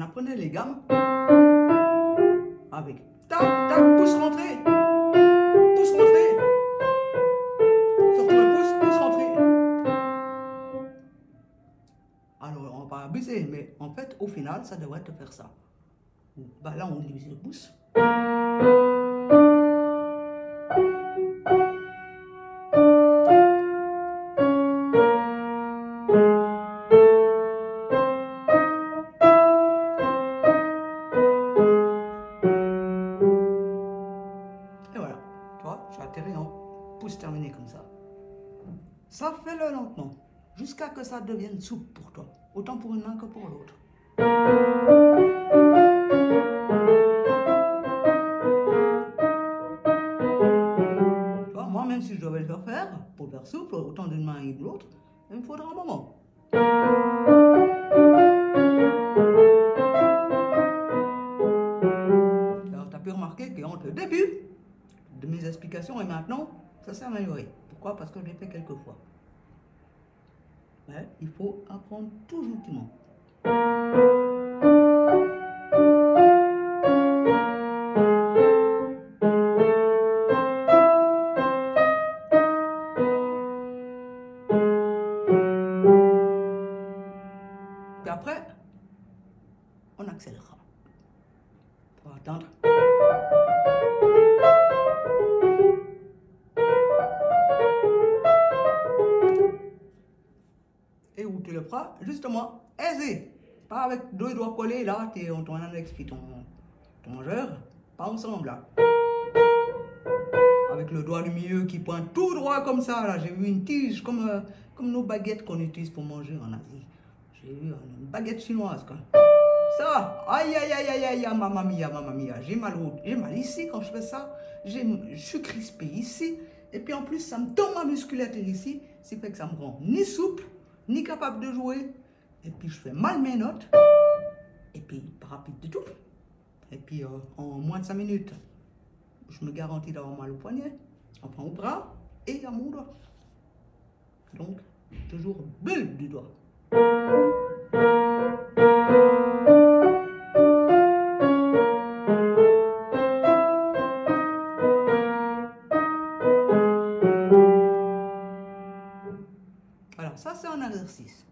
on apprenait les gammes avec tac, tac, pouce rentré, pouce rentré, surtout le pouce, pouce rentré. Alors on va abuser, mais en fait au final ça devrait te faire ça. Bah là on utilise le pouce. Et voilà, tu vois, j'ai atterri en pouce terminé comme ça. Ça fais-le lentement, jusqu'à que ça devienne souple pour toi, autant pour une main que pour l'autre. Tu vois, moi même si je devais le faire pour le faire souple, autant d'une main et de l'autre, il me faudra un moment. Alors tu as pu remarquer qu'entre le début de mes explications et maintenant, ça s'est amélioré. Pourquoi? Parce que je l'ai fait quelques fois. Mais il faut apprendre tout gentiment. Puis après, on accélérera. On va attendre. Et où tu le feras, justement, aisé. Pas avec deux doigts collés, là, tu es en ton index puis ton majeur. Pas ensemble, là. Avec le doigt du milieu qui pointe tout droit comme ça, là. J'ai vu une tige comme nos baguettes qu'on utilise pour manger en Asie. J'ai vu une baguette chinoise, quoi. Ça, aïe, aïe, aïe, aïe, aïe, mamma mia. J'ai mal ici quand je fais ça. Je suis crispé ici. Et puis en plus, ça me tombe ma musculature ici. Ce qui fait que ça me rend ni souple, ni capable de jouer. Et puis je fais mal mes notes. Et puis pas rapide du tout. Et puis en moins de 5 minutes, je me garantis d'avoir mal au poignet, enfin au bras et à mon doigt. Donc, toujours bulle du doigt. Alors ça c'est un exercice.